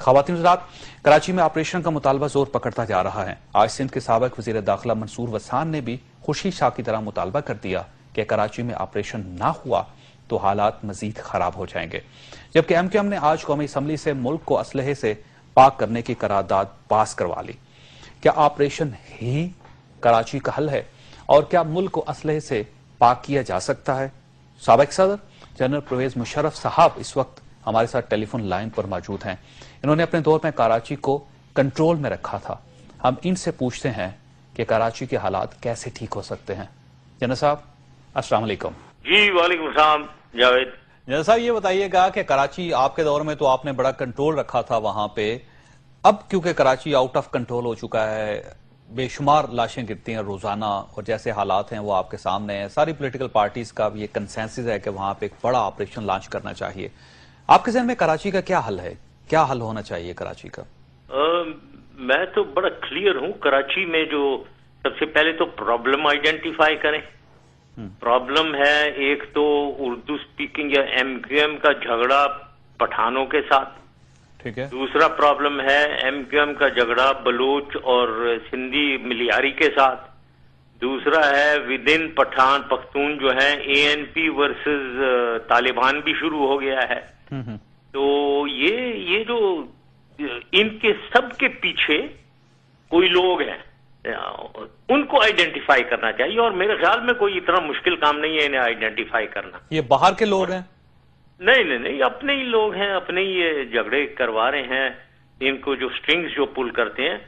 خواتین حضرات، کراچی میں آپریشن کا مطالبہ زور پکڑتا جا رہا ہے۔ آج سندھ کے سابق وزیر داخلہ منصور وسان نے بھی خوشی شاہ کی طرح مطالبہ کر دیا کہ کراچی میں آپریشن نہ ہوا تو حالات مزید خراب ہو جائیں گے، جبکہ ایم کیو ایم نے آج قومی اسمبلی سے ملک کو اسلحے سے پاک کرنے کی قرارداد پاس کروا لی۔ کیا آپریشن ہی کراچی کا حل ہے اور کیا ملک کو اسلحے سے پاک کیا جا سکتا ہے؟ سابق صدر جنرل پرویز مشرف صاحب اس وقت ہمارے ساتھ ٹیلی فون لائن پر موجود ہیں۔ انہوں نے اپنے دور میں کراچی کو کنٹرول میں رکھا تھا۔ ہم ان سے پوچھتے ہیں کہ کراچی کے حالات کیسے ٹھیک ہو سکتے ہیں۔ جنرل صاحب السلام علیکم۔ جی وعلیکم السلام جاوید۔ جنرل صاحب یہ بتائیے گا کہ کراچی آپ کے دور میں تو آپ نے بڑا کنٹرول رکھا تھا وہاں پہ، اب کیونکہ کراچی آؤٹ آف کنٹرول ہو چکا ہے، بے شمار لاشیں گرتی ہیں روزانہ اور جیسے حالات ہیں وہ آپ کے سامنے ہیں، ساری پولیٹیکل پارٹیز کا بھی یہ کنسنسس ہے کہ وہاں پہ ایک بڑا آپریشن لانچ کرنا چاہیے۔ آپ کے ذہن میں کراچی کا کیا حل ہے؟ کیا حل ہونا چاہیے کراچی کا؟ میں تو بڑا کلیئر ہوں۔ کراچی میں جو سب سے پہلے تو پرابلم آئیڈینٹیفائی کریں۔ پرابلم ہے ایک تو اردو سپیکنگ یا ایم کیو ایم کا جھگڑا پٹھانوں کے ساتھ، ٹھیک ہے۔ دوسرا پرابلم ہے ایم کیو ایم کا جھگڑا بلوچ اور سندھی ملیاری کے ساتھ، دوسرا ہے ود ان پٹھان پختون جو ہے اے این پی ورسز طالبان بھی شروع ہو گیا ہے۔ تو یہ جو ان کے سب کے پیچھے کوئی لوگ ہیں ان کو آئیڈینٹیفائی کرنا چاہیے، اور میرے خیال میں کوئی اتنا مشکل کام نہیں ہے انہیں آئیڈینٹیفائی کرنا۔ یہ باہر کے لوگ ہیں؟ نہیں، اپنے ہی لوگ ہیں، اپنے ہی یہ جھگڑے کروا رہے ہیں۔ ان کو جو سٹرنگز جو پل کرتے ہیں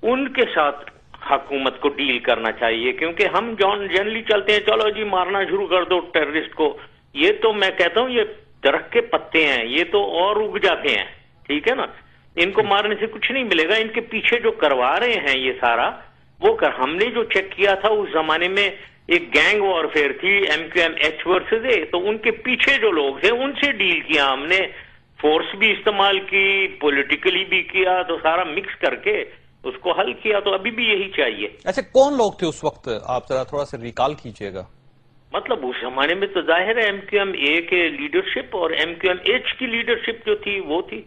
ان کے ساتھ حکومت کو ڈیل کرنا چاہیے، کیونکہ ہم جنرلی چلتے ہیں چلو جی مارنا شروع کر دو ٹیررسٹ کو۔ یہ تو میں کہتا ہوں یہ درخت کے پتے ہیں، یہ تو اور اگ جاتے ہیں، ٹھیک ہے نا۔ ان کو مارنے سے کچھ نہیں ملے گا۔ ان کے پیچھے جو کروا رہے ہیں یہ سارا وہ ہم نے جو چیک کیا تھا اس زمانے میں ایک گینگ وارفیئر تھی M Q M H versus A, تو ان کے پیچھے جو لوگ تھے ان سے ڈیل کیا ہم نے، فورس بھی استعمال کی، پولیٹیکلی بھی کیا، تو سارا مکس کر کے اس کو حل کیا۔ تو ابھی بھی یہی چاہیے۔ ایسے کون لوگ تھے اس وقت؟ آپ ذرا تھوڑا سا ریکال کیجئے گا۔ مطلب اس زمانے میں تو ظاہر ہے ایم کیو ایم اے کے لیڈرشپ اور ایم کیو ایم ایچ کی لیڈرشپ جو تھی وہ تھی۔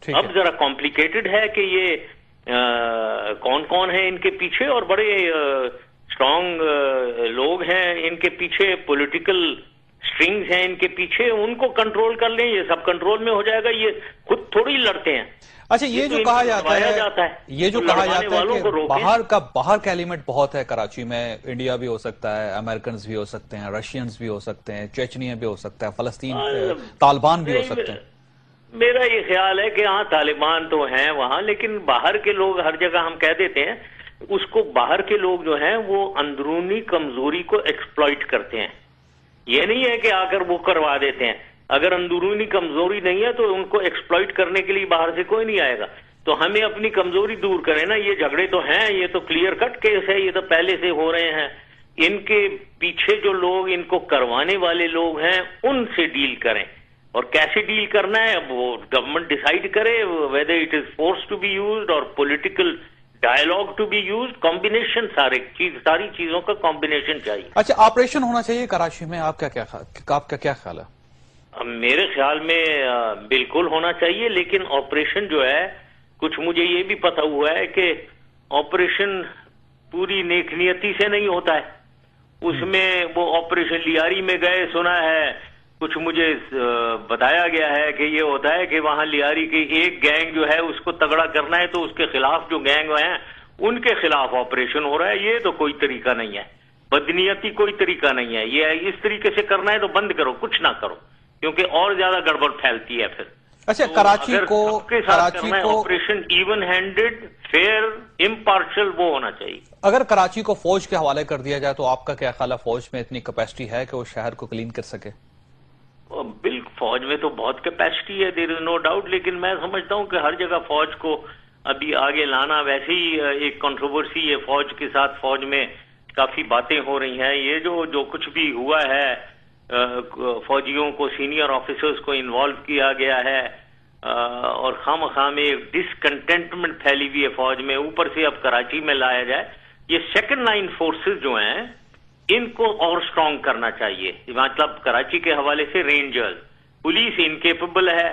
اب ذرا کمپلیکیٹڈ ہے کہ یہ کون کون ہیں ان کے پیچھے، اور بڑے اسٹرانگ لوگ ہیں ان کے پیچھے، پولیٹیکل سٹرنگز ہیں ان کے پیچھے، ان کو کنٹرول کر لیں یہ سب کنٹرول میں ہو جائے گا۔ یہ خود تھوڑی لڑتے ہیں۔ اچھا یہ جو کہا جاتا ہے یہ جو کہا جاتا ہے کہ باہر کا ایلیمنٹ بہت ہے کراچی میں، انڈیا بھی ہو سکتا ہے، امریکنز بھی ہو سکتے ہیں، رشینز بھی ہو سکتے ہیں، چیچنیا بھی ہو سکتا ہے، فلسطین طالبان بھی ہو سکتے ہیں۔ میرا یہ خیال ہے کہ ہاں طالبان تو ہیں وہاں، لیکن باہر کے لوگ ہر جگہ ہم کہہ دیتے ہیں اس کو، باہر کے لوگ جو ہیں وہ اندرونی کمزوری کو ایکسپلائٹ کرتے ہیں۔ یہ نہیں ہے کہ آ کر وہ کروا دیتے ہیں، اگر اندرونی کمزوری نہیں ہے تو ان کو ایکسپلائٹ کرنے کے لیے باہر سے کوئی نہیں آئے گا۔ تو ہمیں اپنی کمزوری دور کریں نا۔ یہ جھگڑے تو ہیں، یہ تو کلیئر کٹ کیس ہے، یہ تو پہلے سے ہو رہے ہیں۔ ان کے پیچھے جو لوگ ان کو کروانے والے لوگ ہیں ان سے ڈیل کریں، اور کیسے ڈیل کرنا ہے اب وہ گورنمنٹ ڈیسائیڈ کرے، whether it is force to be used اور political dialogue to be used، combination ساری چیزوں کا کمبینیشن چاہیے۔ اچھا آپریشن ہونا چاہیے کراچی میں، آپ کا کیا خیال ہے؟ میرے خیال میں بالکل ہونا چاہیے، لیکن آپریشن جو ہے کچھ مجھے یہ بھی پتا ہوا ہے کہ آپریشن پوری نیک نیتی سے نہیں ہوتا ہے۔ اس میں وہ آپریشن لیاری میں گئے، سنا ہے کچھ مجھے بتایا گیا ہے کہ یہ ہوتا ہے کہ وہاں لیاری کی ایک گینگ جو ہے اس کو تگڑا کرنا ہے تو اس کے خلاف جو گینگ ہیں ان کے خلاف آپریشن ہو رہا ہے۔ یہ تو کوئی طریقہ نہیں ہے، بدنیتی کوئی طریقہ نہیں ہے۔ یہ اس طریقے سے کرنا ہے تو بند کرو، کچھ نہ کرو، کیونکہ اور زیادہ گڑبڑ پھیلتی ہے پھر۔ اچھا کراچی کو operation even handed, fair, impartial وہ ہونا چاہیے۔ اگر کراچی کو فوج کے حوالے کر دیا جائے تو آپ کا کیا خیال ہے؟ فوج میں اتنی کیپیسٹی ہے کہ وہ شہر کو کلین کر سکے؟ بالکل فوج میں تو بہت کیپیسٹی ہے، دیر از نو ڈاؤٹ، لیکن میں سمجھتا ہوں کہ ہر جگہ فوج کو ابھی آگے لانا، ویسے ہی ایک کنٹروورسی ہے فوج کے ساتھ، فوج میں کافی باتیں ہو رہی ہیں۔ یہ جو کچھ بھی ہوا ہے، فوجیوں کو، سینئر آفیسرز کو انوالو کیا گیا ہے، اور خواہ میں ایک ڈسکنٹینٹمنٹ پھیلی ہوئی ہے فوج میں، اوپر سے اب کراچی میں لایا جائے۔ یہ سیکنڈ لائن فورسز جو ہیں ان کو اور سٹرونگ کرنا چاہیے۔ مطلب کراچی کے حوالے سے رینجرز، پولیس انکیپبل ہے،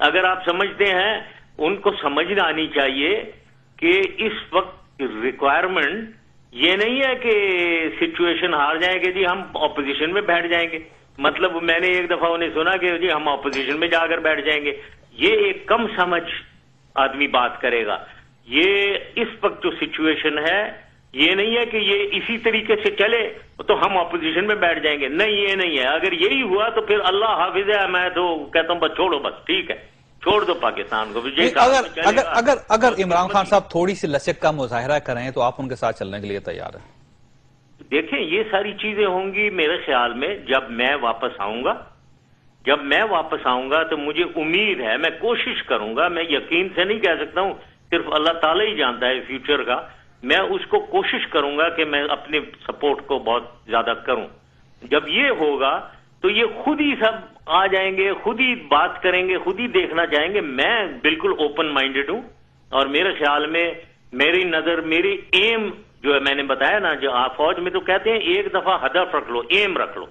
اگر آپ سمجھتے ہیں ان کو سمجھ آنی چاہیے کہ اس وقت ریکوائرمنٹ یہ نہیں ہے کہ سچویشن ہار جائیں کہ جی ہم اپوزیشن میں بیٹھ جائیں گے. مطلب میں نے ایک دفعہ انہیں سنا کہ جی ہم اپوزیشن میں جا کر بیٹھ جائیں گے. یہ ایک کم سمجھ آدمی بات کرے گا. یہ اس وقت جو سچویشن ہے یہ نہیں ہے کہ یہ اسی طریقے سے چلے تو ہم اپوزیشن میں بیٹھ جائیں گے. نہیں، یہ نہیں ہے. اگر یہی ہوا تو پھر اللہ حافظ ہے. میں تو کہتا ہوں بس چھوڑو، بس ٹھیک ہے، چھوڑ دو پاکستان کو. اگر عمران خان صاحب تھوڑی سی لچک کا مظاہرہ کریں تو آپ ان کے ساتھ چلنے کے لیے تیار ہیں؟ دیکھیں یہ ساری چیزیں ہوں گی میرے خیال میں جب میں واپس آؤں گا. جب میں واپس آؤں گا تو مجھے امید ہے، میں کوشش کروں گا، میں یقین سے نہیں کہہ سکتا ہوں، صرف اللہ تعالیٰ ہی جانتا ہے فیوچر کا. میں اس کو کوشش کروں گا کہ میں اپنے سپورٹ کو بہت زیادہ کروں. جب یہ ہوگا تو یہ خود ہی سب آ جائیں گے، خود ہی بات کریں گے، خود ہی دیکھنا چاہیں گے. میں بالکل اوپن مائنڈڈ ہوں اور میرے خیال میں میری نظر، میری ایم جو ہے، میں نے بتایا نا، جو آپ فوج میں تو کہتے ہیں ایک دفعہ ہدف رکھ لو، ایم رکھ لو.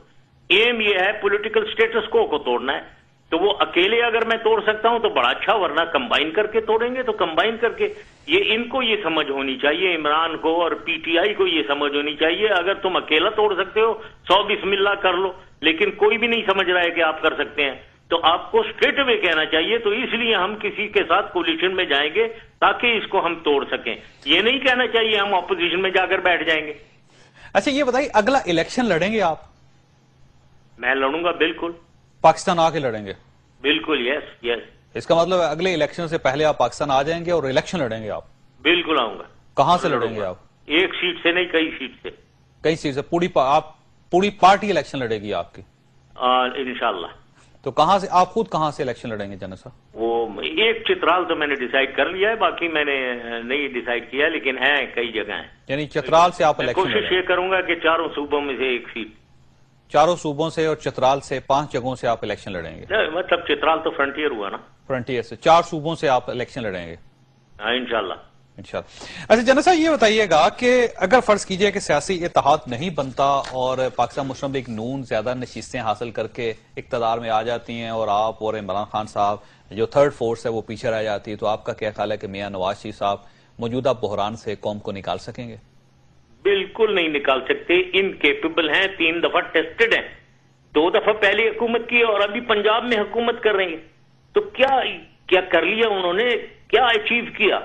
ایم یہ ہے پولیٹیکل سٹیٹس کو توڑنا ہے. تو وہ اکیلے اگر میں توڑ سکتا ہوں تو بڑا اچھا، ورنہ کمبائن کر کے توڑیں گے. تو کمبائن کر کے ان کو یہ سمجھ ہونی چاہیے، عمران کو اور پی ٹی آئی کو یہ سمجھ ہونی چاہیے، اگر تم اکیلا توڑ سکتے ہو 100 بسم اللہ کر لو. لیکن کوئی بھی نہیں سمجھ رہا ہے کہ آپ کر سکتے ہیں تو آپ کو اسٹریٹ اوے کہنا چاہیے. تو اس لیے ہم کسی کے ساتھ کولیشن میں جائیں گے تاکہ اس کو ہم توڑ سکیں. یہ نہیں کہنا چاہیے ہم اپوزیشن میں جا کر بیٹھ جائیں گے. اچھا یہ بتائیے، اگلا الیکشن لڑیں گے آپ؟ میں لڑوں گا، بالکل. پاکستان آ کے لڑیں گے؟ بالکل، یس یس. اس کا مطلب ہے اگلے الیکشن سے پہلے آپ پاکستان آ جائیں گے اور الیکشن لڑیں گے آپ؟ بالکل آؤں گا. کہاں سے لڑیں گے آپ؟ ایک سیٹ سے نہیں، کئی سیٹ سے. کئی سیٹ سے؟ پوری پارٹی الیکشن لڑے گی آپ کی انشاءاللہ. تو کہاں سے آپ خود کہاں سے الیکشن لڑیں گے جنرل صاحب؟ وہ ایک چترال تو میں نے ڈیسائیڈ کر لیا ہے، باقی میں نے نہیں ڈیسائیڈ کیا، لیکن ہیں کئی جگہ ہیں. یعنی چترال سے آپ الیکشن کوشش یہ کروں گا کہ 4 صوبوں میں سے ایک سیٹ. 4 صوبوں سے اور چترال سے 5 جگہوں سے آپ الیکشن لڑیں گے؟ مطلب چترال تو فرنٹیئر ہوا نا. فرنٹیئر سے 4 صوبوں سے آپ الیکشن لڑیں گے؟ ہاں انشاءاللہ. اچھا جنرل صاحب یہ بتائیے گا کہ اگر فرض کیجئے کہ سیاسی اتحاد نہیں بنتا اور پاکستان مسلم لیگ نون زیادہ نشستیں حاصل کر کے اقتدار میں آ جاتی ہیں اور آپ اور عمران خان صاحب جو تھرڈ فورس ہے وہ پیچھے رہ جاتی ہے، تو آپ کا کیا خیال ہے کہ میاں نواز شریف صاحب موجودہ بحران سے قوم کو نکال سکیں گے؟ بالکل نہیں نکال سکتے. انکیپیبل ہیں، 3 دفعہ ٹیسٹڈ ہیں. 2 دفعہ پہلے حکومت کی اور ابھی پنجاب میں حکومت کر رہے ہیں. تو کیا کر لیا انہوں نے؟ کیا اچیو کیا؟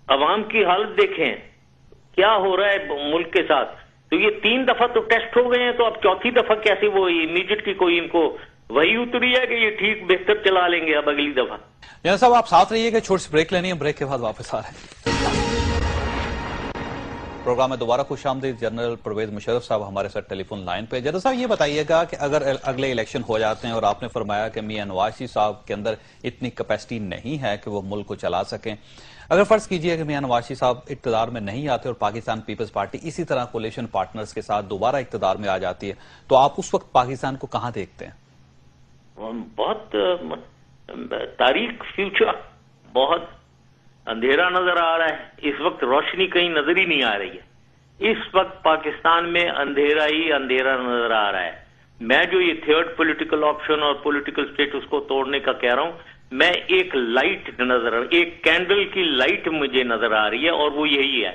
عوام کی حالت دیکھیں کیا ہو رہا ہے ملک کے ساتھ. تو یہ 3 دفعہ تو ٹیسٹ ہو گئے ہیں، تو اب 4تھی دفعہ کیسے وہ امیجیٹ کی کوئی ان کو وہی اتری ہے کہ یہ ٹھیک بہتر چلا لیں گے اب اگلی دفعہ. جنرل صاحب آپ ساتھ رہیے کہ چھوٹی سی بریک لینی ہے، بریک کے بعد واپس آ رہے ہیں. پروگرام میں دوبارہ خوش آمدید. جنرل پرویز مشرف صاحب ہمارے ساتھ ٹیلی فون لائن پہ. جنرل صاحب یہ بتائیے گا کہ اگر اگلے الیکشن ہو جاتے ہیں اور آپ نے فرمایا کہ میاں نواز شریف صاحب کے اندر اتنی کیپیسٹی نہیں ہے کہ وہ ملک کو چلا سکیں، اگر فرض کیجئے کہ میاں نواز شریف صاحب اقتدار میں نہیں آتے اور پاکستان پیپلز پارٹی اسی طرح کولیشن پارٹنرز کے ساتھ دوبارہ اقتدار میں آ جاتی ہے، تو آپ اس وقت پاکستان کو کہاں دیکھتے ہیں؟ بہت تاریخ، فیوچر بہت اندھیرا نظر آ رہا ہے. اس وقت روشنی کہیں نظر ہی نہیں آ رہی ہے. اس وقت پاکستان میں اندھیرا ہی اندھیرا نظر آ رہا ہے. میں جو یہ تھرڈ پولیٹیکل آپشن اور پولیٹیکل سٹیٹس کو توڑنے کا کہہ رہا ہوں، میں ایک لائٹ ایک کینڈل کی لائٹ مجھے نظر آ رہی ہے اور وہ یہی ہے.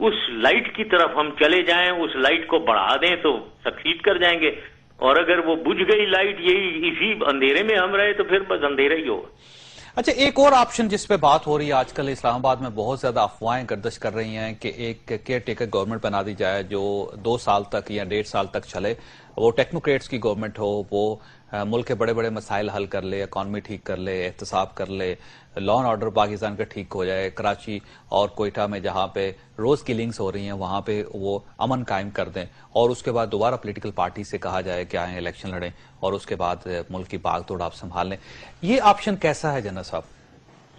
اس لائٹ کی طرف ہم چلے جائیں، اس لائٹ کو بڑھا دیں تو سکسیڈ کر جائیں گے. اور اگر وہ بجھ گئی لائٹ، یہی اسی اندھیرے میں ہم رہے تو پھر بس اندھیرا ہی ہوگا. اچھا ایک اور آپشن جس پہ بات ہو رہی ہے آج کل اسلام آباد میں بہت زیادہ افواہیں گردش کر رہی ہیں کہ ایک کیئر ٹیکر گورنمنٹ بنا دی جائے جو 2 سال تک یا 1.5 سال تک چلے. وہ ٹیکنوکریٹس کی گورنمنٹ ہو، وہ ملک کے بڑے بڑے مسائل حل کر لے، اکانومی ٹھیک کر لے، احتساب کر لے، لا اینڈ آرڈر پاکستان کا ٹھیک ہو جائے. کراچی اور کوئٹہ میں جہاں پہ روز کلنگز ہو رہی ہیں وہاں پہ وہ امن قائم کر دیں اور اس کے بعد دوبارہ پولیٹیکل پارٹی سے کہا جائے کہ آئیں الیکشن لڑیں اور اس کے بعد ملک کی بھاگ توڑ آپ سنبھال لیں. یہ آپشن کیسا ہے جنرل صاحب؟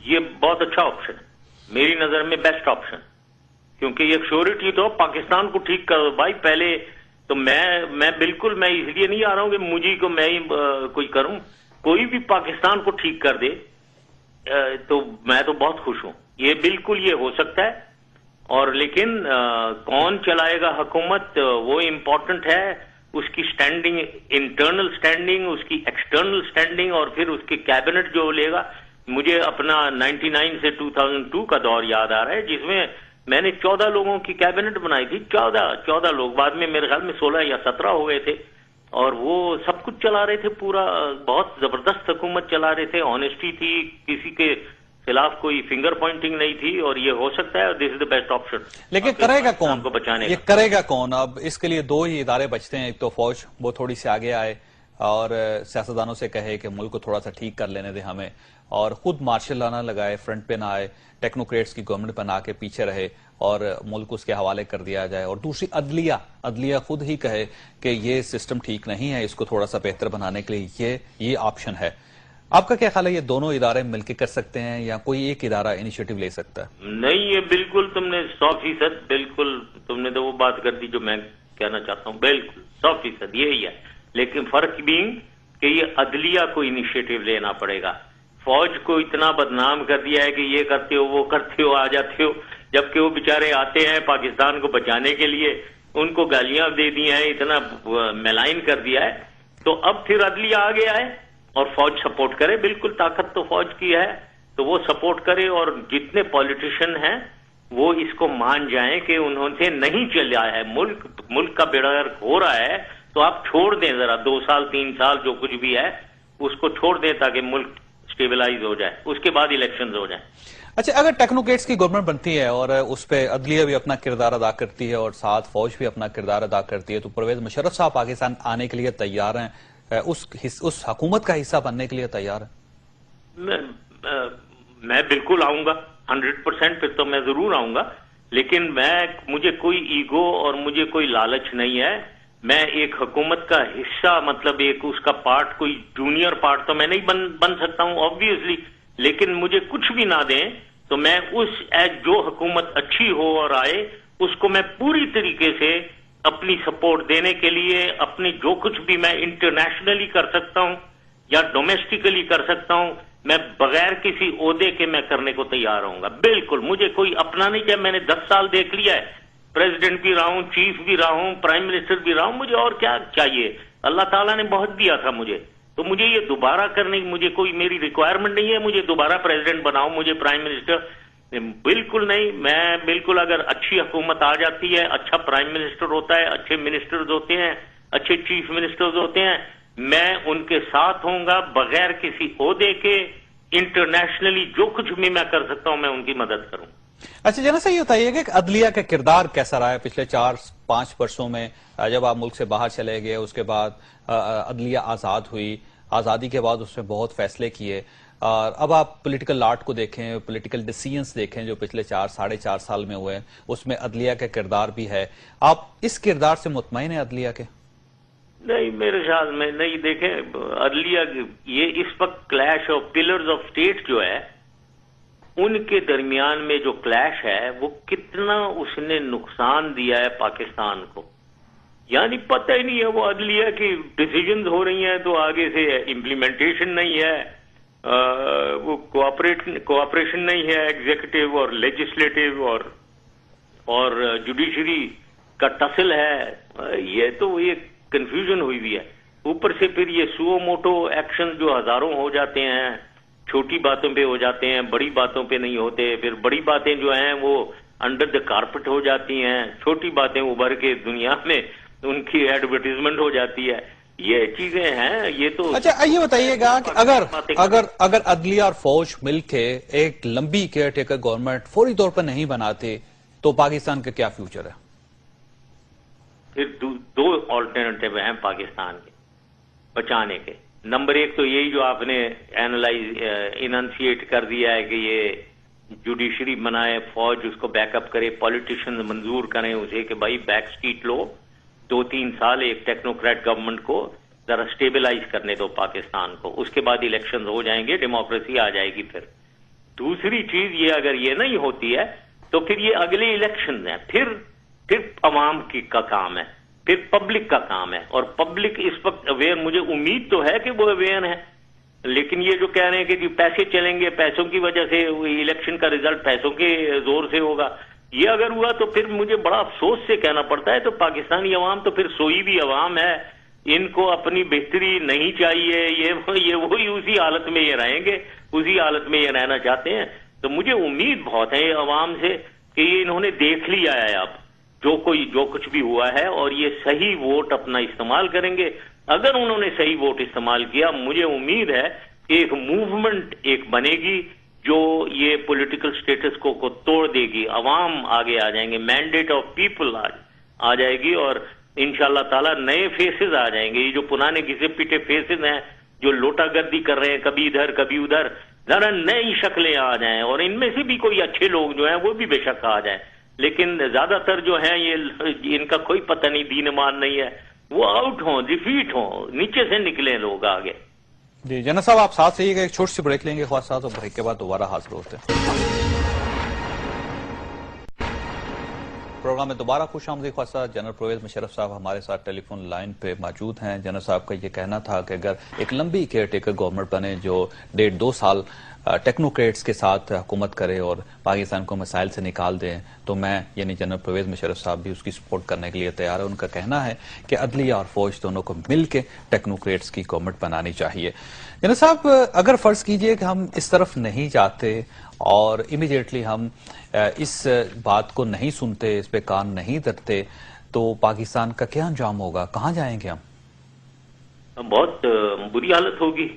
یہ بہت اچھا آپشن ہے میری نظر میں، بیسٹ آپشن. کیونکہ یہ شیورٹی تو پاکستان کو ٹھیک کرو بھائی پہلے. تو میں بالکل میں اس لیے نہیں آ رہا ہوں کہ مجھے کو میں ہی کوئی کروں. کوئی بھی پاکستان کو ٹھیک کر دے تو میں تو بہت خوش ہوں. یہ بالکل یہ ہو سکتا ہے. اور لیکن کون چلائے گا حکومت وہ امپورٹنٹ ہے. اس کی سٹینڈنگ، انٹرنل سٹینڈنگ، اس کی ایکسٹرنل سٹینڈنگ، اور پھر اس کی کیبنٹ جو لے گا. مجھے اپنا 99 سے 2002 کا دور یاد آ رہا ہے جس میں میں نے 14 لوگوں کی کیبنٹ بنائی تھی. 14 لوگ، بعد میں میرے خیال میں 16 یا 17 ہو گئے تھے، اور وہ سب کچھ چلا رہے تھے. پورا بہت زبردست حکومت چلا رہے تھے. آنےسٹی تھی، کسی کے خلاف کوئی فنگر پوائنٹنگ نہیں تھی، اور یہ ہو سکتا ہے دس از دا بیسٹ آپشن. لیکن کرے گا کون کو بچانے؟ یہ کرے گا کون؟ اب اس کے لیے دو ہی ادارے بچتے ہیں. ایک تو فوج، وہ تھوڑی سی آگے آئے اور سیاستدانوں سے کہے کہ ملک کو تھوڑا سا ٹھیک کر لینے دے ہمیں، اور خود مارشل لا نہ لگائے، فرنٹ پہ نہ آئے، ٹیکنوکریٹس کی گورنمنٹ بنا کے پیچھے رہے اور ملک اس کے حوالے کر دیا جائے. اور دوسری عدلیہ خود ہی کہے کہ یہ سسٹم ٹھیک نہیں ہے، اس کو تھوڑا سا بہتر بنانے کے لیے یہ آپشن ہے. آپ کا کیا خیال ہے، یہ دونوں ادارے مل کے کر سکتے ہیں یا کوئی ایک ادارہ انیشیٹو لے سکتا ہے؟ نہیں، یہ بالکل تم نے 100% بالکل تم نے تو وہ بات کر دی جو میں کہنا چاہتا ہوں. بالکل 100% یہی ہے. لیکن فرق بینگ کہ یہ عدلیہ کو انیشیٹو لینا پڑے گا. فوج کو اتنا بدنام کر دیا ہے کہ یہ کرتے ہو، وہ کرتے ہو، آ جاتے ہو، جبکہ وہ بیچارے آتے ہیں پاکستان کو بچانے کے لیے، ان کو گالیاں دے دی ہیں، اتنا میلائن کر دیا ہے. تو اب پھر عدلیہ آ گیا ہے اور فوج سپورٹ کرے. بالکل طاقت تو فوج کی ہے، تو وہ سپورٹ کرے، اور جتنے پولیٹیشین ہیں وہ اس کو مان جائیں کہ انہوں سے نہیں چلا ہے. ملک کا بیڑا غرق ہو رہا ہے، تو آپ چھوڑ دیں ذرا 2 سال 3 سال جو کچھ بھی ہے اس کو چھوڑ دیں تاکہ ملک سٹیبلائز ہو جائے، اس کے بعد الیکشنز ہو جائیں. اچھا، اگر ٹیکنوکریٹس کی گورنمنٹ بنتی ہے اور اس پہ عدلیہ بھی اپنا کردار ادا کرتی ہے اور ساتھ فوج بھی اپنا کردار ادا کرتی ہے، تو پرویز مشرف صاحب پاکستان آنے کے لیے تیار ہیں؟ اس حکومت کا حصہ بننے کے لیے تیار ہیں؟ میں بالکل آؤں گا 100%. پھر تو میں ضرور آؤں گا، لیکن مجھے کوئی ایگو اور مجھے کوئی لالچ نہیں ہے. میں ایک حکومت کا حصہ، مطلب ایک اس کا پارٹ، کوئی جونیئر پارٹ تو میں نہیں بن سکتا ہوں آبویسلی، لیکن مجھے کچھ بھی نہ دیں تو میں جو حکومت اچھی ہو اور آئے اس کو میں پوری طریقے سے اپنی سپورٹ دینے کے لیے اپنی جو کچھ بھی میں انٹرنیشنلی کر سکتا ہوں یا ڈومیسٹکلی کر سکتا ہوں، میں بغیر کسی عہدے کے میں کرنے کو تیار ہوں گا. بالکل مجھے کوئی اپنا نہیں چاہیے. میں نے 10 سال دیکھ لیا ہے، پریزیڈنٹ بھی رہا ہوں، چیف بھی رہا ہوں، پرائم منسٹر بھی رہا ہوں. مجھے اور کیا چاہیے؟ اللہ تعالیٰ نے بہت دیا تھا مجھے، تو مجھے یہ دوبارہ کرنے کی مجھے کوئی میری ریکوائرمنٹ نہیں ہے. مجھے دوبارہ پریزیڈنٹ بناؤ، مجھے پرائم منسٹر، بالکل نہیں. میں بالکل اگر اچھی حکومت آ جاتی ہے، اچھا پرائم منسٹر ہوتا ہے، اچھے منسٹرز ہوتے ہیں، اچھے چیف منسٹرز ہوتے ہیں، میں ان کے ساتھ ہوں گا بغیر کسی عہدے کے. انٹرنیشنلی جو کچھ بھی میں کر سکتا ہوں میں ان کی مدد کروں. اچھا جناب صاحب، یہ بتائیے کہ عدلیہ کا کردار کیسا رہا ہے پچھلے 4-5 برسوں میں؟ جب آپ ملک سے باہر چلے گئے، اس کے بعد عدلیہ آزاد ہوئی، آزادی کے بعد اس میں بہت فیصلے کیے، اور اب آپ پولیٹیکل آرٹ کو دیکھیں، پولیٹیکل ڈیسیژنز دیکھیں جو پچھلے 4-4.5 سال میں ہوئے، اس میں عدلیہ کا کردار بھی ہے. آپ اس کردار سے مطمئن ہیں عدلیہ کے؟ نہیں، میرے خیال میں نہیں. دیکھیں عدلیہ یہ اس وقت clash of pillars of state جو ہے ان کے درمیان میں جو کلیش ہے وہ کتنا اس نے نقصان دیا ہے پاکستان کو، یعنی پتہ ہی نہیں ہے. وہ عدلیہ کی ڈیسیژنز ہو رہی ہیں تو آگے سے امپلیمنٹیشن نہیں ہے، وہ کوآپریشن نہیں ہے ایگزیکٹو اور لیجسلیٹو اور جوڈیشری کا ٹسل ہے. یہ تو ایک کنفیوژن ہوئی ہوئی ہے. اوپر سے پھر یہ سو موٹو ایکشن جو ہزاروں ہو جاتے ہیں، چھوٹی باتوں پہ ہو جاتے ہیں، بڑی باتوں پہ نہیں ہوتے. پھر بڑی باتیں جو ہیں وہ انڈر دا کارپٹ ہو جاتی ہیں، چھوٹی باتیں ابھر کے دنیا میں ان کی ایڈورٹیزمنٹ ہو جاتی ہے. یہ چیزیں ہیں. یہ تو اچھا یہ بتائیے گا کہ اگر عدلیہ اور فوج مل کے ایک لمبی کیئر ٹیکر گورنمنٹ فوری طور پر نہیں بناتے تو پاکستان کا کیا فیوچر ہے؟ پھر 2 آلٹرنیٹو ہیں پاکستان کے بچانے کے. نمبر 1 تو یہی جو آپ نے اننسیٹ کر دیا ہے کہ یہ جوڈیشری بنائے، فوج اس کو بیک اپ کرے، پولیٹیشن منظور کریں اسے کہ بھائی بیک سٹریٹ لو، 2-3 سال ایک ٹیکنوکریٹ گورنمنٹ کو ذرا سٹیبلائز کرنے دو پاکستان کو. اس کے بعد الیکشن ہو جائیں گے، ڈیموکریسی آ جائے گی. پھر دوسری چیز یہ اگر یہ نہیں ہوتی ہے تو پھر یہ اگلے الیکشن ہیں، پھر عوام کا کام ہے، پھر پبلک کا کام ہے. اور پبلک اس وقت اویئر، مجھے امید تو ہے کہ وہ اویئر ہے، لیکن یہ جو کہہ رہے ہیں کہ پیسے چلیں گے، پیسوں کی وجہ سے الیکشن کا رزلٹ پیسوں کے زور سے ہوگا، یہ اگر ہوا تو پھر مجھے بڑا افسوس سے کہنا پڑتا ہے تو پاکستانی عوام تو پھر سوئی بھی عوام ہے، ان کو اپنی بہتری نہیں چاہیے، یہ وہی اسی حالت میں یہ رہیں گے، اسی حالت میں یہ رہنا چاہتے ہیں. تو مجھے امید بہت ہے عوام سے کہ یہ انہوں نے دیکھ لیا ہے اب جو کچھ بھی ہوا ہے، اور یہ صحیح ووٹ اپنا استعمال کریں گے. اگر انہوں نے صحیح ووٹ استعمال کیا، مجھے امید ہے کہ ایک موومنٹ ایک بنے گی جو یہ پولیٹیکل سٹیٹس کو توڑ دے گی. عوام آگے آ جائیں گے، مینڈیٹ آف پیپل آ جائے گی، اور انشاءاللہ تعالی نئے فیسز آ جائیں گے. یہ جو پرانے گھسے پیٹے فیسز ہیں جو لوٹا گردی کر رہے ہیں کبھی ادھر کبھی ادھر، ذرا نئی شکلیں آ جائیں، اور ان میں سے بھی کوئی اچھے لوگ جو ہیں وہ بھی بے شک آ جائیں. لیکن زیادہ تر جو ہیں یہ ان کا کوئی پتہ نہیں، دین ایمان نہیں ہے، وہ آؤٹ ہوں، ڈیفیٹ ہوں، نیچے سے نکلیں لوگ آگے. جی جنرل صاحب آپ ساتھ رہیے گا، ایک چھوٹی سی بریک لیں گے خواص صاحب، اور بریک کے بعد دوبارہ حاضر ہوتے ہیں. پروگرام میں دوبارہ خوش آمدید خواص صاحب. جنرل پرویز مشرف صاحب ہمارے ساتھ ٹیلی فون لائن پہ موجود ہیں. جنرل صاحب کا یہ کہنا تھا کہ اگر ایک لمبی کیئر ٹیکر گورنمنٹ بنے جو 1.5-2 سال ٹیکنوکریٹس کے ساتھ حکومت کرے اور پاکستان کو مسائل سے نکال دیں، تو میں یعنی جنرل پرویز مشرف صاحب بھی اس کی سپورٹ کرنے کے لیے تیار ہے. ان کا کہنا ہے کہ عدلیہ اور فوج دونوں کو مل کے ٹیکنوکریٹس کی گورنمنٹ بنانی چاہیے. جنرل صاحب اگر فرض کیجئے کہ ہم اس طرف نہیں جاتے اور امیڈیٹلی ہم اس بات کو نہیں سنتے، اس پہ کان نہیں دھرتے، تو پاکستان کا کیا انجام ہوگا؟ کہاں جائیں گے ہم؟ بہت بری حالت ہوگی،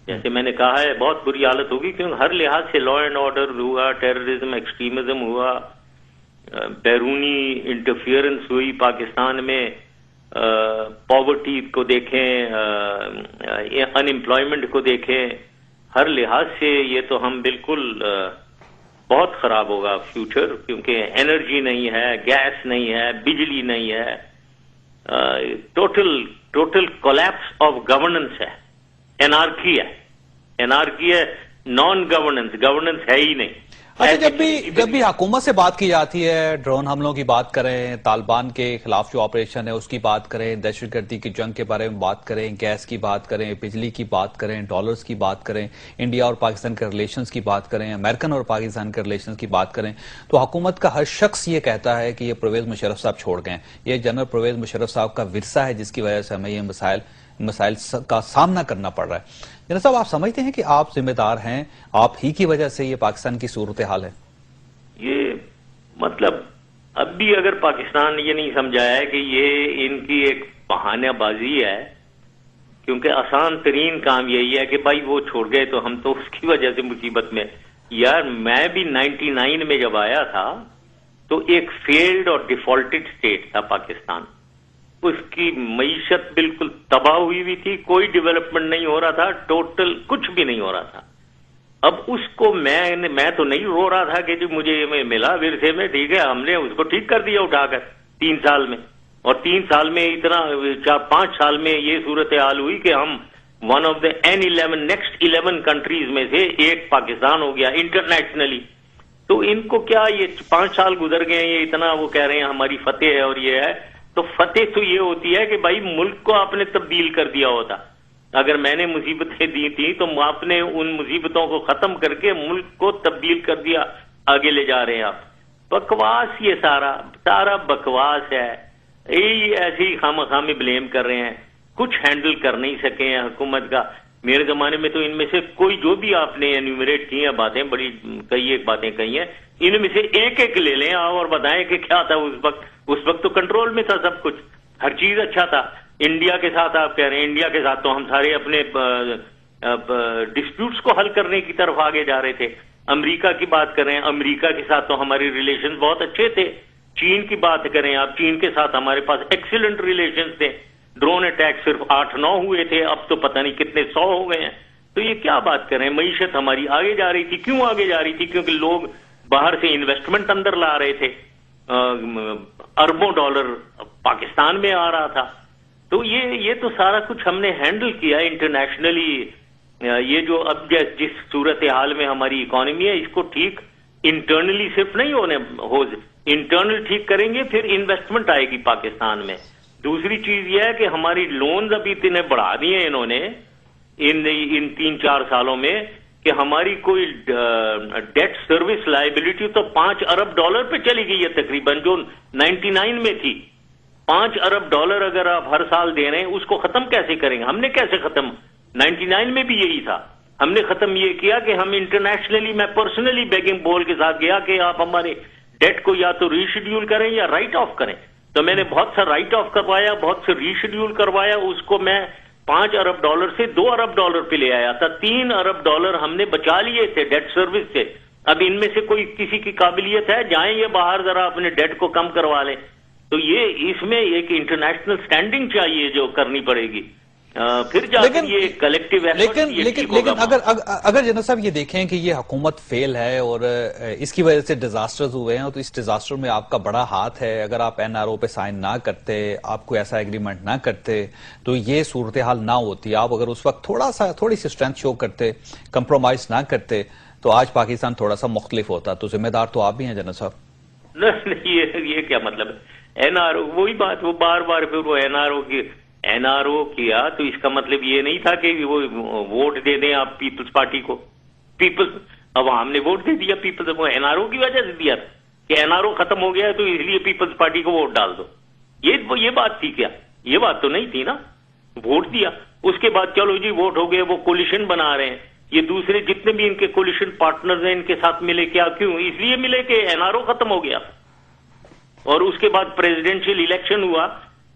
جیسے میں نے کہا ہے بہت بری حالت ہوگی، کیونکہ ہر لحاظ سے لا اینڈ آرڈر ہوا، ٹیررزم ایکسٹریمزم ہوا، بیرونی انٹرفیئرنس ہوئی پاکستان میں، پاورٹی کو دیکھیں، ان امپلائمنٹ کو دیکھیں، ہر لحاظ سے یہ تو ہم بالکل بہت خراب ہوگا فیوچر، کیونکہ انرجی نہیں ہے، گیس نہیں ہے، بجلی نہیں ہے، ٹوٹل کولیپس آف گورننس ہے، انارکی ہے، نان گورننس ہے ہی نہیں. اچھا جب بھی حکومت سے بات کی جاتی ہے، ڈرون حملوں کی بات کریں، طالبان کے خلاف جو آپریشن ہے اس کی بات کریں، دہشت گردی کی جنگ کے بارے میں بات کریں، گیس کی بات کریں، بجلی کی بات کریں، ڈالرز کی بات کریں، انڈیا اور پاکستان کے ریلیشنز کی بات کریں، امریکن اور پاکستان کے ریلیشنز کی بات کریں، تو حکومت کا ہر شخص یہ کہتا ہے کہ یہ پرویز مشرف صاحب چھوڑ گئے. یہ جنرل پرویز مشرف صاحب کا ورثہ ہے جس کی وجہ سے ہمیں یہ مسائل کا سامنا کرنا پڑ رہا ہے. جنرل صاحب آپ سمجھتے ہیں کہ آپ ذمہ دار ہیں، آپ ہی کی وجہ سے یہ پاکستان کی صورتحال ہے؟ یہ مطلب اب بھی اگر پاکستان یہ نہیں سمجھایا ہے کہ یہ ان کی ایک بہانہ بازی ہے، کیونکہ آسان ترین کام یہی ہے کہ بھائی وہ چھوڑ گئے تو ہم تو اس کی وجہ سے مصیبت میں. یار میں بھی 99 میں جب آیا تھا تو ایک فیلڈ اور ڈیفالٹڈ اسٹیٹ تھا پاکستان، اس کی معیشت بالکل تباہ ہوئی تھی، کوئی ڈیولپمنٹ نہیں ہو رہا تھا، ٹوٹل کچھ بھی نہیں ہو رہا تھا. اب اس کو میں تو نہیں رو رہا تھا کہ جو مجھے ملا ورثے میں، ٹھیک ہے، ہم نے اس کو ٹھیک کر دیا اٹھا کر 3 سال میں، اور 3 سال میں اتنا 4-5 سال میں یہ صورتحال ہوئی کہ ہم one of the next 11 countries میں سے ایک پاکستان ہو گیا انٹرنیشنلی. تو ان کو کیا یہ 5 سال گزر گئے، یہ اتنا وہ کہہ رہے ہیں ہماری فتح ہے اور یہ ہے. تو فتح تو یہ ہوتی ہے کہ بھائی ملک کو آپ نے تبدیل کر دیا ہوتا. اگر میں نے مصیبتیں دی تھیں تو آپ نے ان مصیبتوں کو ختم کر کے ملک کو تبدیل کر دیا، آگے لے جا رہے ہیں آپ. بکواس، یہ سارا بکواس ہے. یہی ایسے ہی خامخواہ بلیم کر رہے ہیں، کچھ ہینڈل کر نہیں سکے ہیں حکومت کا. میرے زمانے میں تو ان میں سے کوئی جو بھی آپ نے انیومریٹ کی ہیں باتیں، بڑی کئی باتیں کہی ہیں، ان میں سے ایک لے لیں اور بتائیں کہ کیا تھا اس وقت تو کنٹرول میں تھا سب کچھ، ہر چیز اچھا تھا. انڈیا کے ساتھ آپ کہہ رہے ہیں، انڈیا کے ساتھ تو ہم سارے اپنے ڈسپیوٹس کو حل کرنے کی طرف آگے جا رہے تھے. امریکہ کی بات کریں، امریکہ کے ساتھ تو ہمارے ریلیشن بہت اچھے تھے. چین کی بات کریں آپ، چین کے ساتھ ہمارے پاس ایکسیلنٹ ریلیشن تھے. ڈرون اٹیک صرف 8-9 ہوئے تھے، اب تو پتہ نہیں کتنے 100 ہو گئے ہیں. تو یہ کیا بات کریں، معیشت ہماری آگے جا رہی تھی. کیوں آگے جا رہی تھی؟ کیونکہ لوگ باہر سے انویسٹمنٹ اندر لا رہے تھے، اربوں ڈالر پاکستان میں آ رہا تھا. تو یہ تو سارا کچھ ہم نے ہینڈل کیا انٹرنیشنلی. یہ جو اب جس صورتحال میں ہماری اکانومی ہے، اس کو ٹھیک انٹرنلی صرف نہیں انٹرنل ٹھیک کریں گے، پھر انویسٹمنٹ آئے گی پاکستان میں. دوسری چیز یہ ہے کہ ہماری لونز ابھی اتنے بڑھا دیے انہوں نے ان 3-4 سالوں میں کہ ہماری کوئی ڈیٹ سروس لائبلٹی تو $5 ارب پہ چلی گئی ہے تقریباً، جو 99 میں تھی۔ $5 ارب اگر آپ ہر سال دے رہے ہیں، اس کو ختم کیسے کریں گے؟ ہم نے کیسے ختم؟ 99 میں بھی یہی تھا، ہم نے ختم یہ کیا کہ ہم انٹرنیشنلی، میں پرسنلی بیگنگ بول کے ساتھ گیا کہ آپ ہمارے ڈیٹ کو یا تو ریشیڈیول کریں یا رائٹ آف کریں، تو میں نے بہت سا رائٹ آف کروایا، بہت سے ریشیڈیول کروایا، اس کو میں $5 ارب سے $2 ارب پہ لے آیا تھا۔ $3 ارب ہم نے بچا لیے تھے ڈیٹ سروس سے۔ اب ان میں سے کوئی کسی کی قابلیت ہے جائیں یہ باہر ذرا اپنے ڈیٹ کو کم کروا لیں، تو یہ اس میں ایک انٹرنیشنل سٹینڈنگ چاہیے جو کرنی پڑے گی، پھر جا کر یہ کلیکٹیو ایفرٹ۔ لیکن اگر جنرل صاحب یہ دیکھیں کہ یہ حکومت فیل ہے اور اس کی وجہ سے ڈیزاسٹرز ہوئے ہیں، تو اس ڈیزاسٹر میں آپ کا بڑا ہاتھ ہے، اگر آپ NRO پہ سائن نہ کرتے، آپ کو ایسا ایگریمنٹ نہ کرتے تو یہ صورتحال نہ ہوتی، آپ اگر اس وقت تھوڑی سی اسٹرینتھ شو کرتے، کمپرومائز نہ کرتے، تو آج پاکستان تھوڑا سا مختلف ہوتا۔ تو ذمہ دار تو آپ بھی ہیں جنرل صاحب۔ نہیں، یہ کیا مطلب ہے؟ NRO وہی بات، وہ بار بار پھر وہ NRO کیا تو اس کا مطلب یہ نہیں تھا کہ وہ ووٹ دے دیں آپ پیپلز پارٹی کو۔ عوام نے ووٹ دے دیا پیپلز کو، NRO کی وجہ سے دیا تھا کہ NRO ختم ہو گیا ہے تو اس لیے پیپلز پارٹی کو ووٹ ڈال دو۔ یہ بات تھی کیا؟ یہ بات تو نہیں تھی نا۔ ووٹ دیا، اس کے بعد چلو جی ووٹ ہو گئے، وہ کولیشن بنا رہے ہیں، یہ دوسرے جتنے بھی ان کے کولیشن پارٹنرز ہیں ان کے ساتھ ملے، کیا کیوں؟ اس لیے ملے کہ NRO ختم ہو گیا۔ اور اس کے بعد پریزیڈنشیل الیکشن ہوا،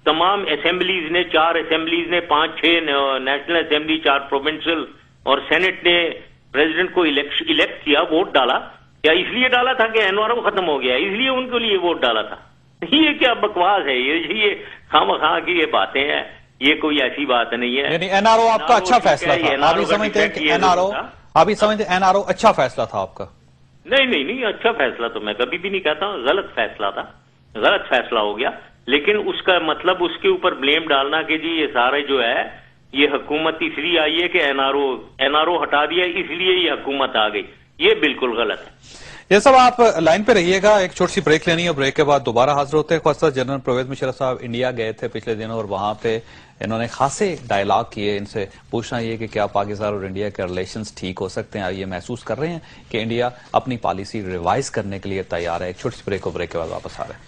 تمام اسمبلیز نے، 4 اسمبلیز نے، 5-6 نیشنل اسمبلی، 4 پروونشل اور سینٹ نے پریزیڈنٹ کو الیکٹ کیا، ووٹ ڈالا۔ کیا اس لیے ڈالا تھا کہ NRO ختم ہو گیا، اس لیے ان کے لیے ووٹ ڈالا تھا؟ یہ کیا بکواس ہے؟ یہ خواہ کی یہ باتیں ہیں، یہ کوئی ایسی بات نہیں ہے۔ یعنی NRO آپ کا اچھا فیصلہ تھا، آپ ہی سمجھتے ہیں NRO اچھا فیصلہ تھا آپ کا؟ نہیں، اچھا فیصلہ تو میں کبھی بھی نہیں کہتا ہوں، غلط فیصلہ تھا، غلط فیصلہ ہو گیا۔ لیکن اس کا مطلب اس کے اوپر بلیم ڈالنا کہ جی یہ سارے جو ہے یہ حکومت اس لیے آئی ہے کہ NRO ہٹا دیا اس لیے یہ حکومت آ گئی، یہ بالکل غلط ہے۔ یہ سب آپ لائن پہ رہیے گا، ایک چھوٹی سی بریک لینی ہے، بریک کے بعد دوبارہ حاضر ہوتے ہیں۔ خاص طور جنرل پرویز مشرف صاحب انڈیا گئے تھے پچھلے دنوں اور وہاں پہ انہوں نے خاصے ڈائلاگ کیے، ان سے پوچھنا یہ کہ کیا پاکستان اور انڈیا کے ریلیشنز ٹھیک ہو سکتے ہیں؟ یہ محسوس کر رہے ہیں کہ انڈیا اپنی پالیسی ریوائز کرنے کے لیے تیار ہے؟ ایک چھوٹی سی بریک اور بریک کے بعد واپس آ رہے ہیں۔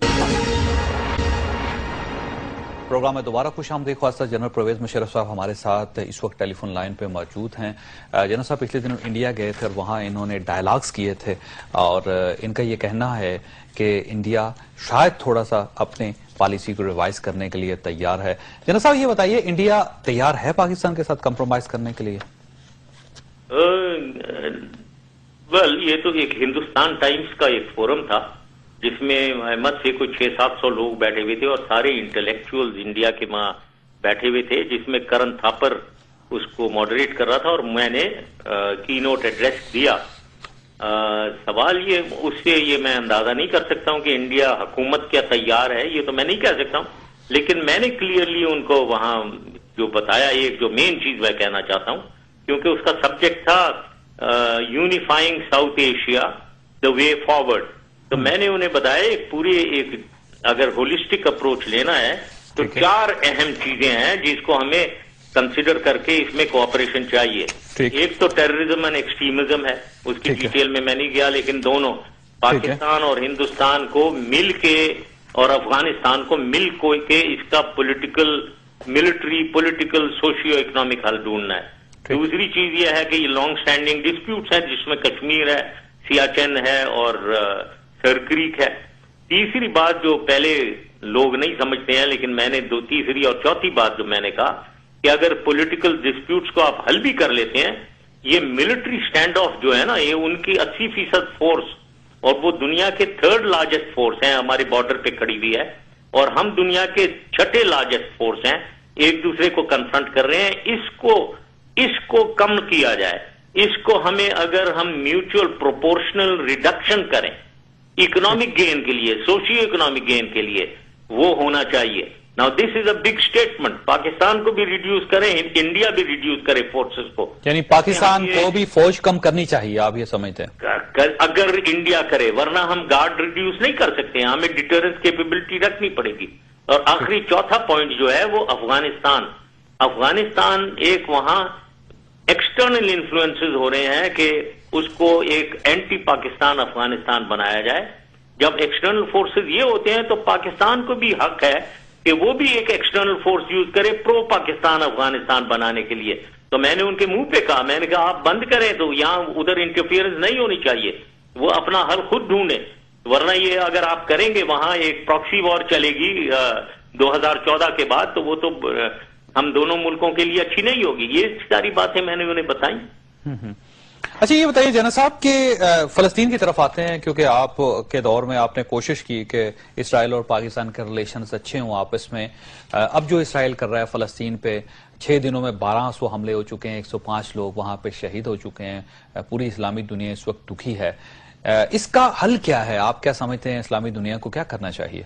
پروگرام میں دوبارہ خوش آمدید۔ خواستہ جنرل پرویز مشرف صاحب ہمارے ساتھ اس وقت ٹیلی فون لائن پہ موجود ہیں۔ جنرل صاحب پچھلے دنوں انڈیا گئے تھے اور وہاں انہوں نے ڈائلاگز کیے تھے اور ان کا یہ کہنا ہے کہ انڈیا شاید تھوڑا سا اپنے پالیسی کو ریوائز کرنے کے لیے تیار ہے۔ جنرل صاحب یہ بتائیے، انڈیا تیار ہے پاکستان کے ساتھ کمپرومائز کرنے کے لیے؟ یہ تو ایک ہندوستان ٹائمز کا ایک فورم تھا جس میں احمد سے کوئی 600-700 لوگ بیٹھے ہوئے تھے اور سارے انٹلیکچوئلز انڈیا کے وہاں بیٹھے ہوئے تھے، جس میں کرن تھاپر اس کو ماڈریٹ کر رہا تھا اور میں نے کی نوٹ ایڈریس دیا۔ سوال یہ اس سے یہ میں اندازہ نہیں کر سکتا ہوں کہ انڈیا حکومت کیا تیار ہے، یہ تو میں نہیں کہہ سکتا ہوں، لیکن میں نے کلیئرلی ان کو وہاں جو بتایا، ایک جو مین چیز میں کہنا چاہتا ہوں، کیونکہ اس کا سبجیکٹ تھا یونیفائنگ ساؤتھ ایشیا دا وے فارورڈ، تو میں نے انہیں بتایا ایک اگر ہولسٹک اپروچ لینا ہے تو 4 اہم چیزیں ہیں جس کو ہمیں کنسیڈر کر کے اس میں کوآپریشن چاہیے۔ ایک تو ٹیررزم اینڈ ایکسٹریمزم ہے، اس کی ڈیٹیل میں نہیں گیا، لیکن دونوں پاکستان اور ہندوستان کو مل کے اور افغانستان کو مل کے اس کا ملٹری پولیٹیکل سوشیو اکنامک حل ڈھونڈنا ہے۔ دوسری چیز یہ ہے کہ یہ لانگ سٹینڈنگ ڈسپیوٹس ہیں جس میں کشمیر ہے، سیاچن ہے اور سرکریک ہے۔ تیسری بات جو پہلے لوگ نہیں سمجھتے ہیں لیکن میں نے تیسری اور چوتھی بات جو میں نے کہا کہ اگر پولیٹیکل ڈسپیوٹس کو آپ حل بھی کر لیتے ہیں، یہ ملٹری سٹینڈ آف جو ہے نا، یہ ان کی 80% فورس اور وہ دنیا کے 3rd لارجسٹ فورس ہیں، ہمارے بارڈر پہ کھڑی ہوئی ہے، اور ہم دنیا کے 6ٹھے لارجسٹ فورس ہیں، ایک دوسرے کو کنفرنٹ کر رہے ہیں۔ اس کو کم کیا جائے، اس کو اگر ہم میوچل پروپورشنل ریڈکشن کریں اکنامک گین کے لیے، سوشیو اکنامک گین کے لیے، وہ ہونا چاہیے۔ Now this is a big statement، Pakistan کو بھی ریڈیوس کریں، انڈیا بھی ریڈیوس کرے فورسز کو، یعنی پاکستان کو بھی فوج کم کرنی چاہیے، آپ یہ سمجھتے ہیں؟ اگر انڈیا کرے، ورنہ ہم گارڈ ریڈیوس نہیں کر سکتے ہیں، ہمیں ڈیٹرنس کیپیبلٹی رکھنی پڑے گی۔ اور آخری چوتھا پوائنٹ جو ہے وہ افغانستان ایک وہاں ایکسٹرنل انفلوئنسز ہو رہے ہیں کہ اس کو ایک اینٹی پاکستان افغانستان بنایا جائے. جب ایکسٹرنل فورسز یہ ہوتے ہیں تو پاکستان کو بھی حق ہے کہ وہ بھی ایک ایکسٹرنل فورس یوز کرے پرو پاکستان افغانستان بنانے کے لیے. تو میں نے ان کے منہ پہ کہا، میں نے کہا آپ بند کریں تو یہاں ادھر انٹرفیئرنس نہیں ہونی چاہیے، وہ اپنا حل خود ڈھونڈیں، ورنہ یہ اگر آپ کریں گے وہاں ایک پراکسی وار چلے گی 2014 کے بعد، تو وہ تو ہم دونوں ملکوں کے لیے اچھی نہیں ہوگی. یہ ساری باتیں میں نے انہیں بتائیں. اچھا یہ بتائیے جنرل صاحب کہ فلسطین کی طرف آتے ہیں، کیونکہ آپ کے دور میں آپ نے کوشش کی کہ اسرائیل اور پاکستان کے ریلیشنز اچھے ہوں آپس میں. اب جو اسرائیل کر رہا ہے فلسطین پہ، 6 دنوں میں 1200 حملے ہو چکے ہیں، 105 لوگ وہاں پہ شہید ہو چکے ہیں، پوری اسلامی دنیا اس وقت دکھی ہے. اس کا حل کیا ہے؟ آپ کیا سمجھتے ہیں اسلامی دنیا کو کیا کرنا چاہیے؟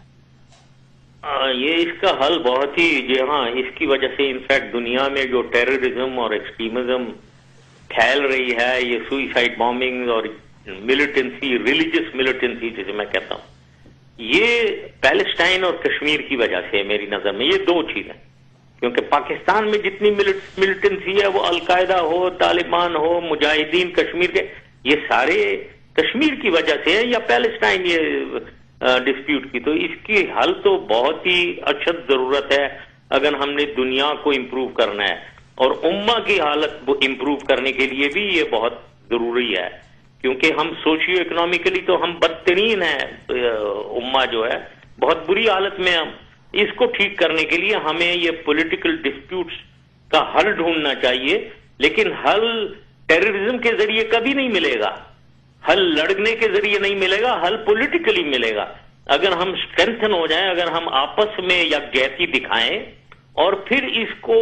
یہ اس کا حل بہت ہی جی ہاں، اس کی وجہ سے انفیکٹ دنیا میں جو ٹیررزم اور ایکسٹریمزم پھیل رہی ہے، یہ سوئسائڈ بامبنگ اور ملیٹنسی، ریلیجس ملیٹنسی جسے میں کہتا ہوں، یہ پیلسٹائن اور کشمیر کی وجہ سے میری نظر میں یہ دو چیزیں. کیونکہ پاکستان میں جتنی ملیٹنسی ہے وہ القاعدہ ہو، طالبان ہو، مجاہدین کشمیر کے، یہ سارے کشمیر کی وجہ سے ہے یا پیلسٹائن یہ ڈسپیوٹ کی. تو اس کی حل تو بہت ہی اشد ضرورت ہے اگر ہم نے دنیا کو امپروو کرنا ہے، اور امہ کی حالت امپروو کرنے کے لیے بھی یہ بہت ضروری ہے. کیونکہ ہم سوشیو اکنامیکلی تو ہم بدترین ہیں، امہ جو ہے بہت بری حالت میں. ہم اس کو ٹھیک کرنے کے لیے ہمیں یہ پولیٹیکل ڈسپیوٹس کا حل ڈھونڈنا چاہیے، لیکن حل ٹیررزم کے ذریعے کبھی نہیں ملے گا، حل لڑنے کے ذریعے نہیں ملے گا، حل پولیٹیکلی ملے گا. اگر ہم اسٹرینتھن ہو جائیں، اگر ہم آپس میں یکجہتی دکھائیں اور پھر اس کو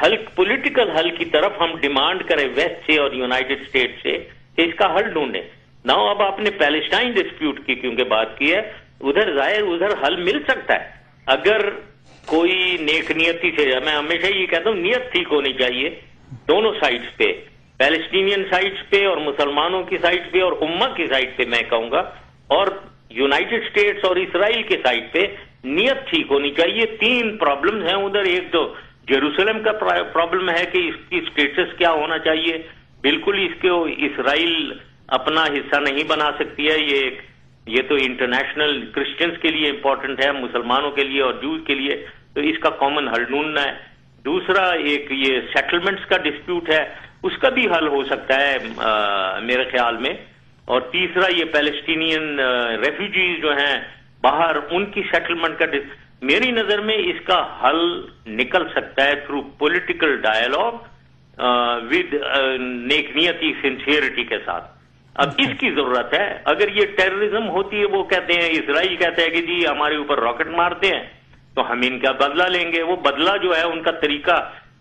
حل، پولیٹیکل حل کی طرف ہم ڈیمانڈ کریں ویسٹ سے اور یونائٹڈ اسٹیٹ سے کہ اس کا حل ڈھونڈیں. نہ اب آپ نے پیلسٹائن ڈسپیوٹ کی کیونکہ بات کی ہے، ادھر ظاہر ادھر حل مل سکتا ہے اگر کوئی نیک نیتی سے. میں ہمیشہ یہ کہتا ہوں نیت ٹھیک ہونی چاہیے دونوں سائڈز پہ، پیلسٹینین سائڈز پہ اور مسلمانوں کی سائڈز پہ اور امہ کی سائڈ پہ میں کہوں گا، اور یونائٹڈ اسٹیٹس اور اسرائیل کے سائڈ پہ نیت ٹھیک ہونی چاہیے. 3 پرابلمز ہیں ادھر. ایک تو جیروسلم کا پرابلم ہے کہ اس کی اسٹیٹس کیا ہونا چاہیے، بالکل اس کو اسرائیل اپنا حصہ نہیں بنا سکتی ہے. یہ تو انٹرنیشنل کرسچنز کے لیے امپورٹنٹ ہے، مسلمانوں کے لیے اور جوز کے لیے، تو اس کا کامن حل ڈھونڈنا ہے. دوسرا ایک یہ سیٹلمنٹس کا ڈسپیوٹ ہے، اس کا بھی حل ہو سکتا ہے میرے خیال میں. اور تیسرا یہ پیلسٹینین ریفیوجیز جو ہیں باہر، ان کی سیٹلمنٹ کا میری نظر میں اس کا حل نکل سکتا ہے تھرو پولیٹیکل ڈائیلاگ ود نیک نیتی سنسیئرٹی کے ساتھ. اب اس کی ضرورت ہے. اگر یہ ٹیررزم ہوتی ہے، وہ کہتے ہیں، اسرائیل کہتا ہے کہ جی ہمارے اوپر راکٹ مارتے ہیں تو ہم ان کا بدلہ لیں گے. وہ بدلہ جو ہے ان کا طریقہ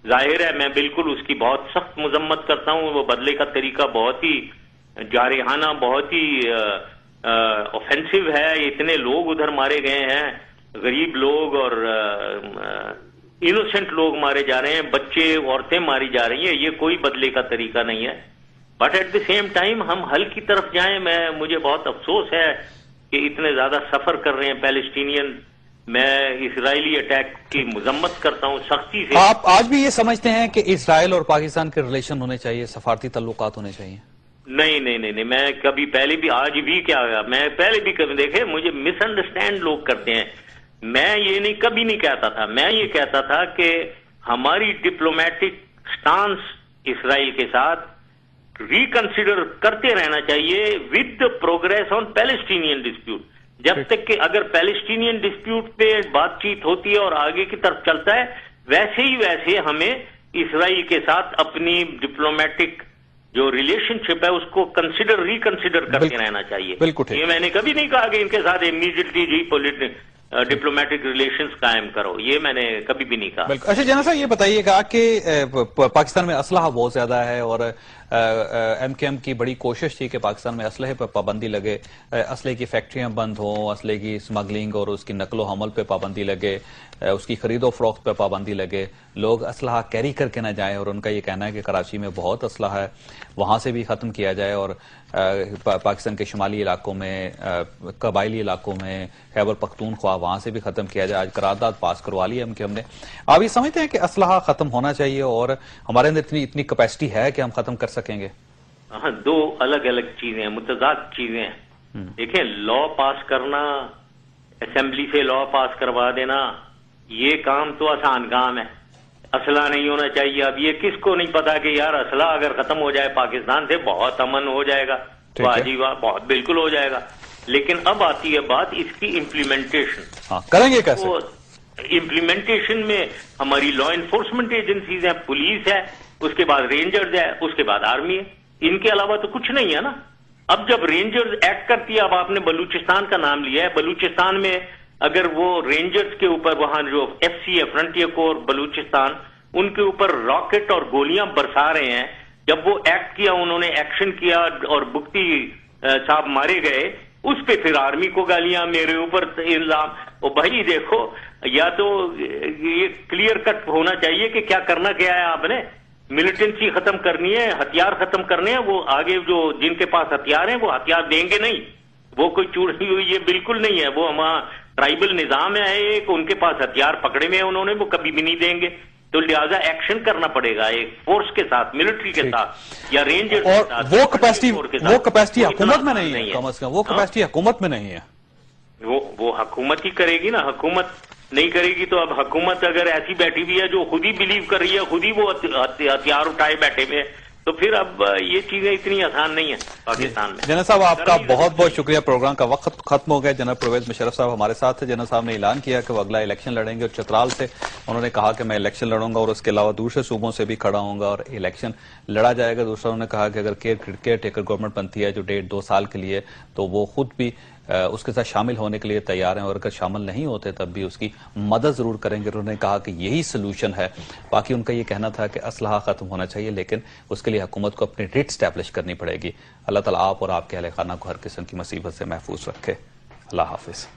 ظاہر ہے، میں بالکل اس کی بہت سخت مذمت کرتا ہوں. وہ بدلے کا طریقہ بہت ہی جارحانہ، بہت ہی اوفینسو ہے. اتنے لوگ ادھر مارے گئے ہیں، غریب لوگ اور انوسنٹ لوگ مارے جا رہے ہیں، بچے عورتیں ماری جا رہی ہیں. یہ کوئی بدلے کا طریقہ نہیں ہے. But at the same time ہم حل کی طرف جائیں. مجھے بہت افسوس ہے کہ اتنے زیادہ سفر کر رہے ہیں پیلسٹینین. میں اسرائیلی اٹیک کی مذمت کرتا ہوں سختی سے. آپ آج بھی یہ سمجھتے ہیں کہ اسرائیل اور پاکستان کے ریلیشن ہونے چاہیے، سفارتی تعلقات ہونے چاہیے؟ نہیں، میں کبھی پہلے بھی، آج بھی کیا گیا، میں پہلے بھی کبھی دیکھے مجھے مس انڈرسٹینڈ لوگ کرتے ہیں. میں یہ نہیں کبھی نہیں کہتا تھا. میں یہ کہتا تھا کہ ہماری ڈپلومیٹک سٹانس اسرائیل کے ساتھ ریکنسیڈر کرتے رہنا چاہیے with progress on Palestinian dispute. جب تک کہ اگر پیلسٹینین ڈسپیوٹ پہ بات چیت ہوتی ہے اور آگے کی طرف چلتا ہے، ویسے ہمیں اسرائیل کے ساتھ اپنی ڈپلومیٹک جو ریلیشن شپ ہے اس کو ریکنسیڈر کرتے رہنا چاہیے. یہ میں نے کبھی نہیں کہا کہ ان کے ساتھ امیڈیٹلی ڈپلومیٹک ریلیشنز قائم کرو، یہ میں نے کبھی بھی نہیں کہا. اچھا جناب صاحب یہ بتائیے گا کہ پاکستان میں اسلحہ بہت زیادہ ہے اور ایم کے ایم کی بڑی کوشش تھی کہ پاکستان میں اسلحے پہ پابندی لگے، اسلحے کی فیکٹریاں بند ہوں، اسلحے کی اسمگلنگ اور اس کی نقل و حمل پہ پابندی لگے، اس کی خرید و فروخت پہ پابندی لگے، لوگ اسلحہ کیری کر کے نہ جائیں. اور ان کا یہ کہنا ہے کہ کراچی میں بہت اسلحہ ہے، وہاں سے بھی ختم کیا جائے. اور پاکستان کے شمالی علاقوں میں، قبائلی علاقوں میں، خیبر پختونخوا وہاں سے بھی ختم کیا جائے. آج قرارداد پاس کروا لی ہے ہم نے. آپ یہ سمجھتے ہیں کہ اسلحہ ختم ہونا چاہیے اور ہمارے اندر اتنی کیپیسٹی ہے کہ ہم ختم کر سکیں گے؟ ہاں، دو الگ الگ چیزیں ہیں، متضاد چیزیں ہیں. دیکھیں، لا پاس کرنا، اسمبلی سے لا پاس کروا دینا، یہ کام تو آسان کام ہے. اسلحہ نہیں ہونا چاہیے. اب یہ کس کو نہیں پتا کہ یار اسلحہ اگر ختم ہو جائے پاکستان سے بہت امن ہو جائے گا. واہ جی واہ، بہت بالکل ہو جائے گا. لیکن اب آتی ہے بات اس کی امپلیمنٹیشن. کریں گے کیسے؟ امپلیمنٹیشن میں ہماری لا انفورسمنٹ ایجنسیز ہیں، پولیس ہے، اس کے بعد رینجرز ہے، اس کے بعد آرمی ہے. ان کے علاوہ تو کچھ نہیں ہے نا. اب جب رینجرز ایکٹ کرتی ہے، اب آپ نے بلوچستان کا نام لیا ہے، بلوچستان میں اگر وہ رینجرز کے اوپر وہاں جو ایف سی ہے، فرنٹیئر کور بلوچستان، ان کے اوپر راکٹ اور گولیاں برسا رہے ہیں، جب وہ ایکٹ کیا، انہوں نے ایکشن کیا اور بگٹی صاحب مارے گئے، اس پہ پھر آرمی کو گالیاں، میرے اوپر الزام. اور بھائی دیکھو، یا تو یہ کلیئر کٹ ہونا چاہیے کہ کیا کرنا کیا ہے. آپ نے ملیٹنسی ختم کرنی ہے، ہتھیار ختم کرنے ہیں. وہ آگے جو جن کے پاس ہتھیار ہیں وہ ہتھیار دیں گے نہیں. وہ کوئی چوری ہوئی یہ بالکل نہیں ہے. وہ ہمارا ٹرائبل نظام ہے ایک، ان کے پاس ہتھیار پکڑے میں انہوں نے، وہ کبھی بھی نہیں دیں گے. تو لہٰذا ایکشن کرنا پڑے گا ایک فورس کے ساتھ، ملٹری کے ساتھ یا رینجر کے ساتھ. اور وہ کیپیسٹی حکومت میں نہیں ہے، کم از کم وہ کیپیسٹی حکومت میں نہیں ہے. وہ حکومت ہی کرے گی نا. حکومت نہیں کرے گی تو اب حکومت اگر ایسی بیٹھی ہوئی ہے جو خود ہی بلیو کر رہی ہے، خود ہی وہ ہتھیار اٹھائے بیٹھے ہوئے، تو پھر اب یہ چیزیں اتنی آسان نہیں ہیں پاکستان میں. جنرل صاحب آپ کا بہت بہت شکریہ. پروگرام کا وقت ختم ہو گیا. جنرل پرویز مشرف صاحب ہمارے ساتھ تھے. جنرل صاحب نے اعلان کیا کہ وہ اگلا الیکشن لڑیں گے، اور چترال سے انہوں نے کہا کہ میں الیکشن لڑوں گا اور اس کے علاوہ دوسرے صوبوں سے بھی کھڑا ہوں گا اور الیکشن لڑا جائے گا. دوسرا انہوں نے کہا کہ اگر کیئر ٹیکر گورنمنٹ بنتی ہے جو 1.5-2 سال کے لیے، تو وہ خود بھی اس کے ساتھ شامل ہونے کے لیے تیار ہیں، اور اگر شامل نہیں ہوتے تب بھی اس کی مدد ضرور کریں گے. انہوں نے کہا کہ یہی سلوشن ہے. باقی ان کا یہ کہنا تھا کہ اسلحہ ختم ہونا چاہیے، لیکن اس کے لیے حکومت کو اپنی ریٹ اسٹیبلش کرنی پڑے گی. اللہ تعالیٰ آپ اور آپ کے اہل خانہ کو ہر قسم کی مصیبت سے محفوظ رکھے. اللہ حافظ.